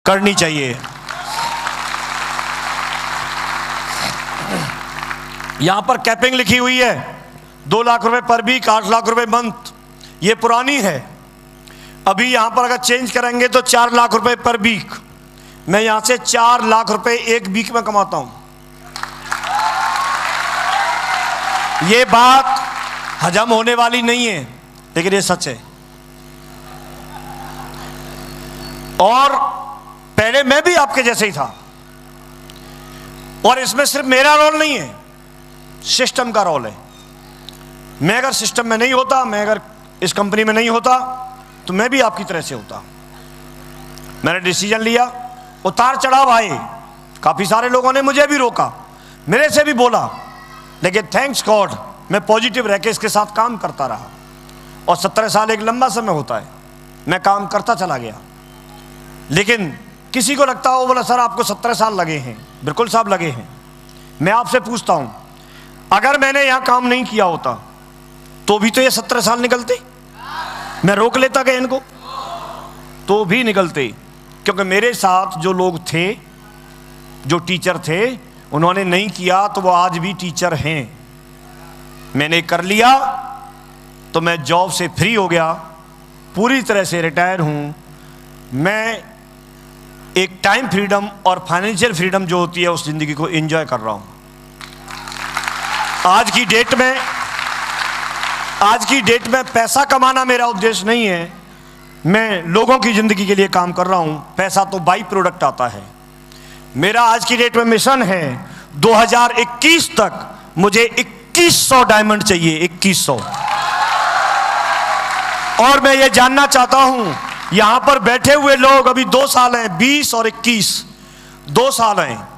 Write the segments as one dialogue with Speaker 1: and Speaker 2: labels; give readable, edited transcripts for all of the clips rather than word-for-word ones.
Speaker 1: करनी चाहिए। यहां पर कैपिंग लिखी हुई है 2 लाख रुपए पर वीक, 8 लाख रुपए मंथ। ये पुरानी है। अभी यहां पर अगर चेंज करेंगे तो 4 लाख रुपए पर वीक। मैं यहां से 4 लाख रुपए एक वीक में कमाता हूं। ये बात हजम होने वाली नहीं है, लेकिन ये सच है। और पहले मैं भी आपके जैसे ही था। और इसमें सिर्फ मेरा रोल नहीं है, सिस्टम का रोल है। मैं अगर सिस्टम में नहीं होता, मैं अगर इस कंपनी में नहीं होता, तो मैं भी आपकी तरह से होता। मैंने डिसीजन लिया, उतार चढ़ाव आए, काफी सारे लोगों ने मुझे भी रोका, मेरे से भी बोला, लेकिन थैंक्स गॉड मैं पॉजिटिव रह के इसके साथ काम करता रहा। और 17 साल एक लंबा समय होता है, मैं काम करता चला गया। लेकिन किसी को लगता हो, बोला सर आपको 17 साल लगे हैं। बिल्कुल साहब लगे हैं। मैं आपसे पूछता हूं, अगर मैंने यहां काम नहीं किया होता तो भी तो ये 17 साल निकलते। मैं रोक लेता क्या इनको? तो भी निकलते, क्योंकि मेरे साथ जो लोग थे, जो टीचर थे, उन्होंने नहीं किया तो वो आज भी टीचर हैं। मैंने कर लिया तो मैं जॉब से फ्री हो गया, पूरी तरह से रिटायर हूं। मैं एक टाइम फ्रीडम और फाइनेंशियल फ्रीडम जो होती है उस जिंदगी को एंजॉय कर रहा हूं। आज की डेट में पैसा कमाना मेरा उद्देश्य नहीं है। मैं लोगों की जिंदगी के लिए काम कर रहा हूं। पैसा तो बाई प्रोडक्ट आता है। मेरा आज की डेट में मिशन है 2021 तक मुझे 2100 डायमंड चाहिए, 2100। और मैं ये जानना चाहता हूं, यहां पर बैठे हुए लोग अभी 2 साल हैं, 20 और 21, 2 साल हैं।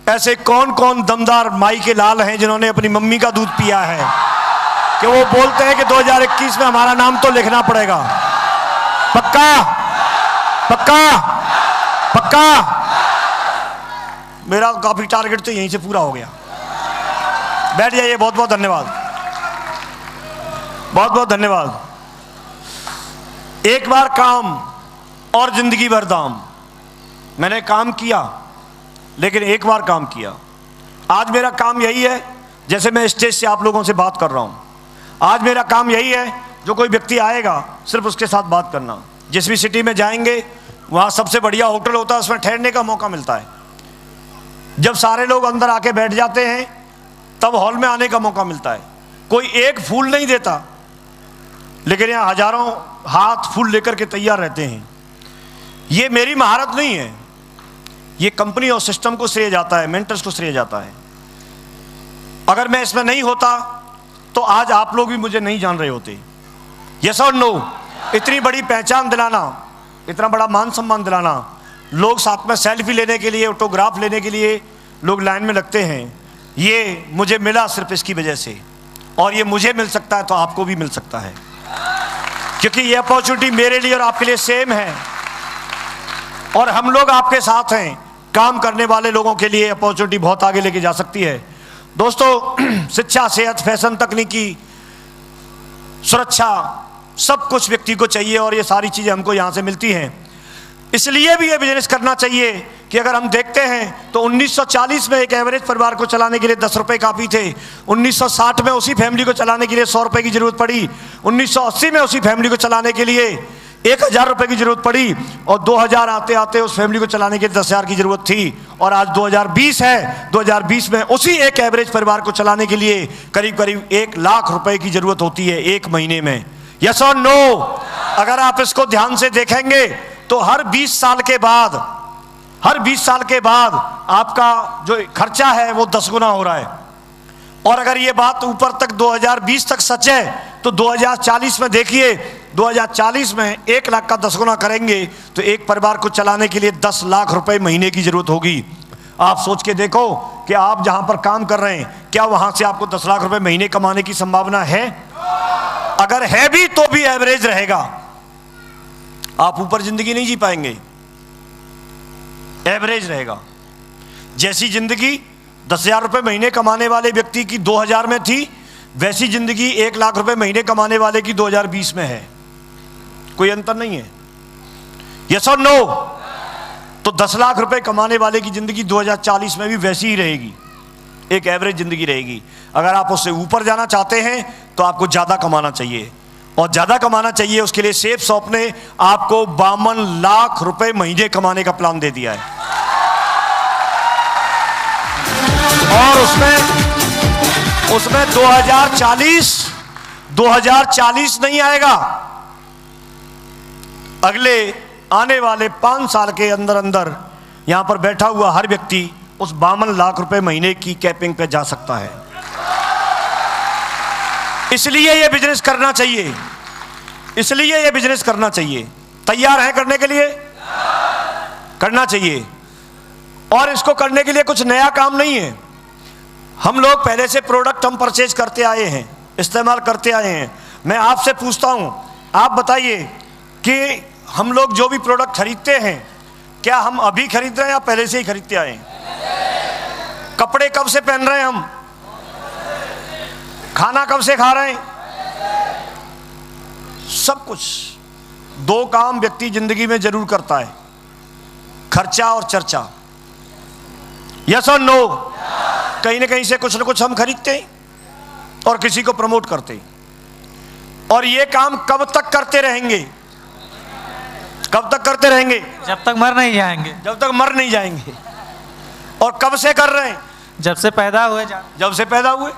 Speaker 1: ऐसे कौन कौन दमदार माई के लाल हैं जिन्होंने अपनी मम्मी का दूध पिया है कि वो बोलते हैं कि 2021 में हमारा नाम तो लिखना पड़ेगा। पक्का पक्का पक्का। मेरा काफी टारगेट तो यहीं से पूरा हो गया। बैठ जाइए। बहुत बहुत धन्यवाद, बहुत बहुत धन्यवाद। एक बार काम और जिंदगी भर दाम। मैंने काम किया, लेकिन एक बार काम किया। आज मेरा काम यही है, जैसे मैं स्टेज से आप लोगों से बात कर रहा हूं, आज मेरा काम यही है, जो कोई व्यक्ति आएगा सिर्फ उसके साथ बात करना। जिस भी सिटी में जाएंगे वहां सबसे बढ़िया होटल होता है, उसमें ठहरने का मौका मिलता है। जब सारे लोग अंदर आके बैठ जाते हैं तब हॉल में आने का मौका मिलता है। कोई एक फूल नहीं देता, लेकिन यहाँ हजारों हाथ फूल लेकर के तैयार रहते हैं। ये मेरी महारत नहीं है, ये कंपनी और सिस्टम को श्रेय जाता है, मेंटर्स को श्रेय जाता है। अगर मैं इसमें नहीं होता तो आज आप लोग भी मुझे नहीं जान रहे होते। यस और नो? इतनी बड़ी पहचान दिलाना, इतना बड़ा मान सम्मान दिलाना, लोग साथ में सेल्फी लेने के लिए, ऑटोग्राफ लेने के लिए लोग लाइन में लगते हैं, ये मुझे मिला सिर्फ इसकी वजह से। और ये मुझे मिल सकता है तो आपको भी मिल सकता है, क्योंकि ये अपॉर्चुनिटी मेरे लिए और आपके लिए सेम है। और हम लोग आपके साथ हैं। काम करने वाले लोगों के लिए अपॉर्चुनिटी बहुत आगे लेके जा सकती है। दोस्तों, शिक्षा, सेहत, फैशन, तकनीकी, सुरक्षा, सब कुछ व्यक्ति को चाहिए और ये सारी चीजें हमको यहां से मिलती हैं। इसलिए भी ये बिजनेस करना चाहिए कि अगर हम देखते हैं तो 1940 में एक एवरेज परिवार को चलाने के लिए 10 रुपए काफी थे। 1960 में उसी फैमिली को चलाने के लिए 100 रुपए की जरूरत पड़ी। 1980 में उसी फैमिली को चलाने के लिए 1000 रुपए की जरूरत पड़ी। और 2000 आते आते उस फैमिली को चलाने के लिए 10,000 की जरूरत थी। और आज 2020 है। 2020 में उसी एक एवरेज परिवार को चलाने के लिए करीब करीब 1 लाख रुपए की जरूरत होती है एक महीने में। यस और नो? अगर आप इसको ध्यान से देखेंगे तो हर 20 साल के बाद आपका जो खर्चा है वो 10 गुना हो रहा है। और अगर ये बात ऊपर तक 2020 तक सच है तो 2040 में देखिए, 2040 में 1 लाख का 10 गुना करेंगे तो एक परिवार को चलाने के लिए 10 लाख रुपए महीने की जरूरत होगी। आप सोच के देखो कि आप जहां पर काम कर रहे हैं, क्या वहां से आपको 10 लाख रुपए महीने कमाने की संभावना है? अगर है भी तो भी एवरेज रहेगा। आप ऊपर जिंदगी नहीं जी पाएंगे, एवरेज रहेगा। जैसी जिंदगी 10,000 रुपए महीने कमाने वाले व्यक्ति की 2000 में थी, वैसी जिंदगी 1 लाख रुपए महीने कमाने वाले की 2020 में है। कोई अंतर नहीं है। यस और नो? तो 10 लाख रुपए कमाने वाले की जिंदगी 2040 में भी वैसी ही रहेगी, एक एवरेज जिंदगी रहेगी। अगर आप उससे ऊपर जाना चाहते हैं तो आपको ज्यादा कमाना चाहिए, और ज्यादा कमाना चाहिए उसके लिए सेफ शॉप ने आपको 52 लाख रुपए महीने कमाने का प्लान दे दिया है। और उसमें 2040 नहीं आएगा, अगले आने वाले 5 साल के अंदर अंदर यहां पर बैठा हुआ हर व्यक्ति उस 52 लाख रुपए महीने की कैपिंग पे जा सकता है। इसलिए यह बिजनेस करना चाहिए, इसलिए यह बिजनेस करना चाहिए। तैयार हैं करने के लिए? करना चाहिए। और इसको करने के लिए कुछ नया काम नहीं है। हम लोग पहले से प्रोडक्ट हम परचेज करते आए हैं, इस्तेमाल करते आए हैं। मैं आपसे पूछता हूं, आप बताइए कि हम लोग जो भी प्रोडक्ट खरीदते हैं, क्या हम अभी खरीद रहे हैं या पहले से ही खरीदते आए हैं? कपड़े कब से पहन रहे हैं हम? खाना कब से खा रहे हैं? सब कुछ। 2 काम व्यक्ति जिंदगी में जरूर करता है, खर्चा और चर्चा। यस और नो? कहीं ना कहीं से कुछ ना कुछ हम खरीदते हैं और किसी को प्रमोट करते हैं। और ये काम कब तक करते रहेंगे? कब तक करते रहेंगे?
Speaker 2: जब तक मर नहीं जाएंगे।
Speaker 1: जब तक मर नहीं जाएंगे। और कब से कर रहे हैं?
Speaker 2: जब से पैदा हुए।
Speaker 1: जब से पैदा हुए।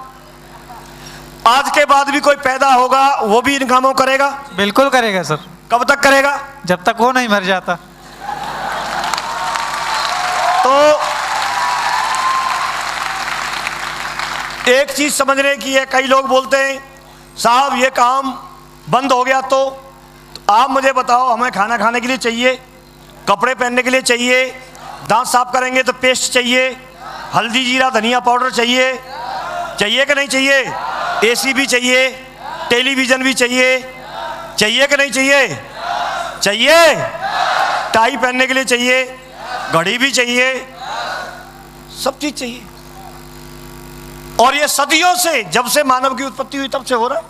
Speaker 1: आज के बाद भी कोई पैदा होगा वो भी इन कामों करेगा?
Speaker 2: बिल्कुल करेगा सर।
Speaker 1: कब तक करेगा?
Speaker 2: जब तक वो नहीं मर जाता।
Speaker 1: तो एक चीज समझने की है, कई लोग बोलते हैं साहब ये काम बंद हो गया तो आप मुझे बताओ, हमें खाना खाने के लिए चाहिए, कपड़े पहनने के लिए चाहिए, दांत साफ करेंगे तो पेस्ट चाहिए, हल्दी जीरा धनिया पाउडर चाहिए, चाहिए कि नहीं चाहिए? एसी भी चाहिए, टेलीविजन भी चाहिए, चाहिए कि नहीं चाहिए? चाहिए। टाई पहनने के लिए चाहिए, घड़ी भी चाहिए, सब चीज चाहिए। और ये सदियों से, जब से मानव की उत्पत्ति हुई तब से हो रहा है,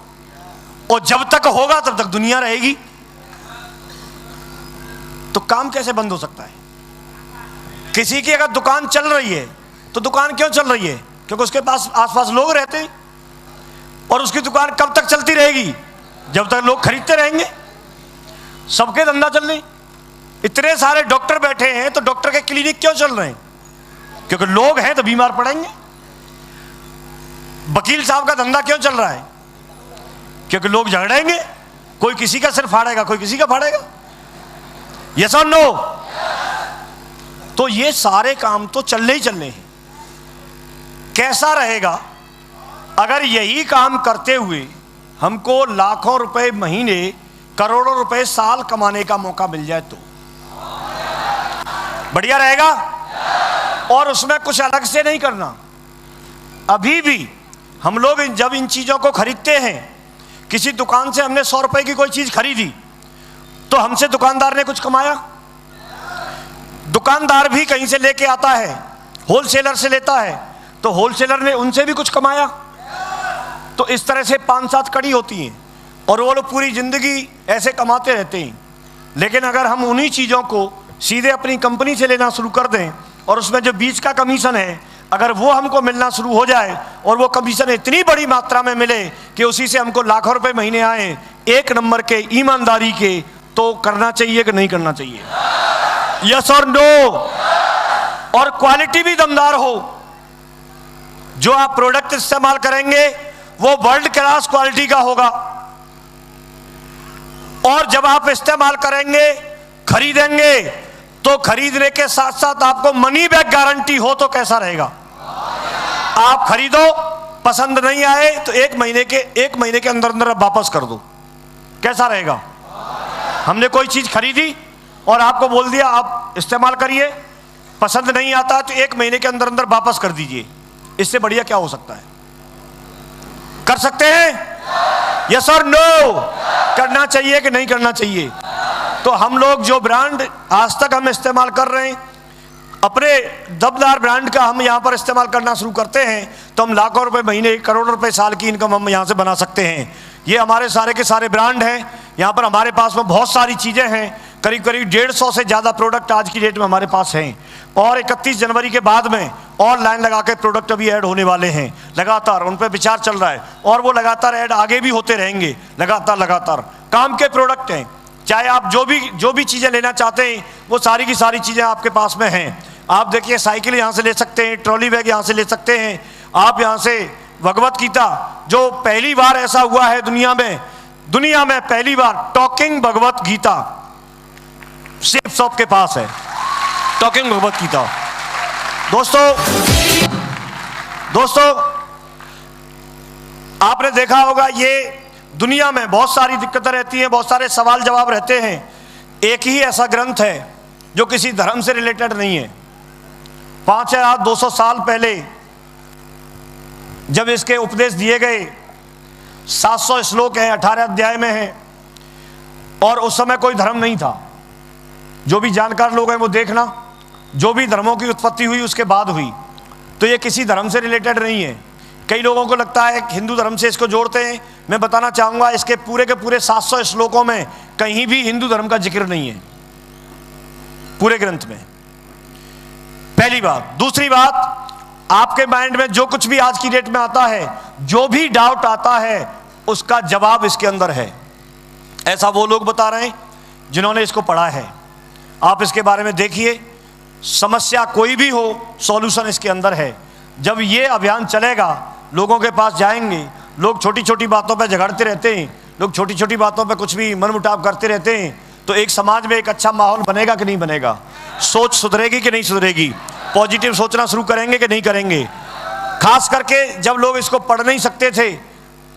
Speaker 1: और जब तक होगा तब तक दुनिया रहेगी। तो काम कैसे बंद हो सकता है? किसी की अगर दुकान चल रही है तो दुकान क्यों चल रही है? क्योंकि उसके पास आसपास लोग रहते हैं, और उसकी दुकान कब तक चलती रहेगी? जब तक लोग खरीदते रहेंगे। सबके धंधा चल रहे। इतने सारे डॉक्टर बैठे हैं तो डॉक्टर के क्लिनिक क्यों चल रहे हैं? क्योंकि लोग हैं तो बीमार पड़ेंगे। वकील साहब का धंधा क्यों चल रहा है? क्योंकि लोग झगड़ेंगे, कोई किसी का सिर फाड़ेगा, कोई किसी का फाड़ेगा। यस और नो? तो ये सारे काम तो चलने ही चलने हैं। कैसा रहेगा अगर यही काम करते हुए हमको लाखों रुपए महीने, करोड़ों रुपए साल कमाने का मौका मिल जाए? तो बढ़िया रहेगा। और उसमें कुछ अलग से नहीं करना। अभी भी हम लोग जब इन चीजों को खरीदते हैं, किसी दुकान से हमने 100 रुपए की कोई चीज खरीदी तो हमसे दुकानदार ने कुछ कमाया? दुकानदार भी कहीं से लेके आता है, होलसेलर से लेता है, तो होलसेलर ने उनसे भी कुछ कमाया। तो इस तरह से 5-7 कड़ी होती हैं, और वो लोग पूरी जिंदगी ऐसे कमाते रहते हैं। लेकिन अगर हम उन्हीं चीज़ों को सीधे अपनी कंपनी से लेना शुरू कर दें, और उसमें जो बीच का कमीशन है अगर वो हमको मिलना शुरू हो जाए, और वो कमीशन इतनी बड़ी मात्रा में मिले कि उसी से हमको लाखों रुपए महीने आए, एक नंबर के ईमानदारी के, तो करना चाहिए कि नहीं करना चाहिए? यस और नो? और क्वालिटी भी दमदार हो। जो आप प्रोडक्ट इस्तेमाल करेंगे वो वर्ल्ड क्लास क्वालिटी का होगा। और जब आप इस्तेमाल करेंगे, खरीदेंगे, तो खरीदने के साथ साथ आपको मनी बैक गारंटी हो तो कैसा रहेगा? आप खरीदो, पसंद नहीं आए तो एक महीने के अंदर अंदर आप वापस कर दो। कैसा रहेगा? हमने कोई चीज खरीदी और आपको बोल दिया आप इस्तेमाल करिए, पसंद नहीं आता तो 1 महीने के अंदर अंदर वापस कर दीजिए। इससे बढ़िया क्या हो सकता है? कर सकते हैं? यस और नो? करना चाहिए कि नहीं करना चाहिए? तो हम लोग जो ब्रांड आज तक हम इस्तेमाल कर रहे हैं, अपने दमदार ब्रांड का हम यहाँ पर इस्तेमाल करना शुरू करते हैं तो हम लाखों रुपए महीने, करोड़ों रुपए साल की इनकम हम यहाँ से बना सकते हैं। ये हमारे सारे के सारे ब्रांड हैं। यहाँ पर हमारे पास में बहुत सारी चीज़ें हैं करीब करीब 150 से ज़्यादा प्रोडक्ट आज की डेट में हमारे पास हैं, और 31 जनवरी के बाद में और लाइन लगा के प्रोडक्ट अभी ऐड होने वाले हैं। लगातार उन पर विचार चल रहा है और वो लगातार ऐड आगे भी होते रहेंगे। लगातार काम के प्रोडक्ट हैं, चाहे आप जो भी चीज़ें लेना चाहते हैं वो सारी की सारी चीज़ें आपके पास में हैं। आप देखिए, साइकिल यहाँ से ले सकते हैं, ट्रॉली बैग यहाँ से ले सकते हैं, आप यहाँ से भगवत गीता, जो पहली बार ऐसा हुआ है दुनिया में पहली बार talking Bhagavad Gita safe shop के पास है। टॉकिंग भगवत गीता। दोस्तों आपने देखा होगा, ये दुनिया में बहुत सारी दिक्कतें रहती हैं, बहुत सारे सवाल जवाब रहते हैं। एक ही ऐसा ग्रंथ है जो किसी धर्म से रिलेटेड नहीं है। 5200 साल पहले जब इसके उपदेश दिए गए, 700 श्लोक हैं, 18 अध्याय में हैं, और उस समय कोई धर्म नहीं था। जो भी जानकार लोग हैं वो देखना, जो भी धर्मों की उत्पत्ति हुई उसके बाद हुई, तो ये किसी धर्म से रिलेटेड नहीं है। कई लोगों को लगता है कि हिंदू धर्म से इसको जोड़ते हैं। मैं बताना चाहूँगा, इसके पूरे के पूरे 700 श्लोकों में कहीं भी हिंदू धर्म का जिक्र नहीं है, पूरे ग्रंथ में। पहली बात। दूसरी बात, आपके माइंड में जो कुछ भी आज की डेट में आता है, जो भी डाउट आता है, उसका जवाब इसके अंदर है। ऐसा वो लोग बता रहे हैं जिन्होंने इसको पढ़ा है। आप इसके बारे में देखिए, समस्या कोई भी हो, सॉल्यूशन इसके अंदर है। जब ये अभियान चलेगा, लोगों के पास जाएंगे, लोग छोटी छोटी बातों पर झगड़ते रहते हैं, लोग छोटी छोटी बातों पर कुछ भी मनमुटाव करते रहते हैं, तो एक समाज में एक अच्छा माहौल बनेगा कि नहीं बनेगा? सोच सुधरेगी कि नहीं सुधरेगी? पॉजिटिव सोचना शुरू करेंगे कि नहीं करेंगे? खास करके जब लोग इसको पढ़ नहीं सकते थे,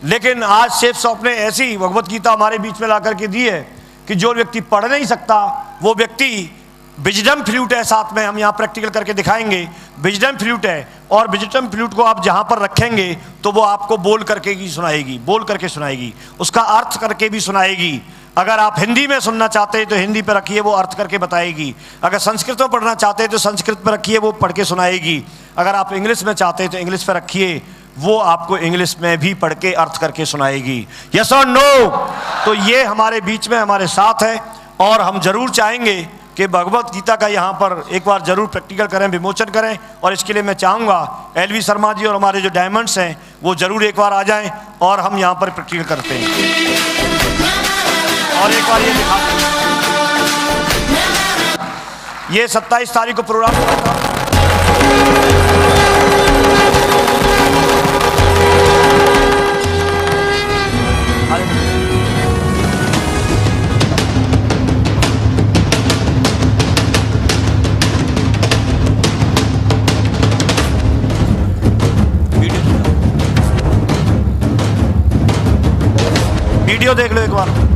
Speaker 1: लेकिन आज सेफ शॉप ने ऐसी भगवत गीता हमारे बीच में ला करके दी है कि जो व्यक्ति पढ़ नहीं सकता, वो व्यक्ति, विजडम फ्लूट है साथ में, हम यहाँ प्रैक्टिकल करके दिखाएंगे। विजडम फ्लूट है, और विजडम फ्लूट को आप जहाँ पर रखेंगे तो वो आपको बोल करके सुनाएगी, उसका अर्थ करके भी सुनाएगी। अगर आप हिंदी में सुनना चाहते हैं तो हिंदी पर रखिए, वो अर्थ करके बताएगी। अगर संस्कृत में पढ़ना चाहते हैं तो संस्कृत पर रखिए, वो पढ़ के सुनाएगी। अगर आप इंग्लिश में चाहते हैं तो इंग्लिश पर रखिए, वो आपको इंग्लिश में भी पढ़ के अर्थ करके सुनाएगी। यस और नो? तो ये हमारे बीच में हमारे साथ है, और हम जरूर चाहेंगे कि भगवत गीता का यहाँ पर एक बार जरूर प्रैक्टिकल करें, विमोचन करें। और इसके लिए मैं चाहूँगा LV शर्मा जी और हमारे जो डायमंड्स हैं वो जरूर एक बार आ जाएं और हम यहाँ पर प्रैक्टिकल करते हैं। और एक बार ये दिखा, ये 27 तारीख को प्रोग्राम हुआ था। वीडियो देख लो एक बार।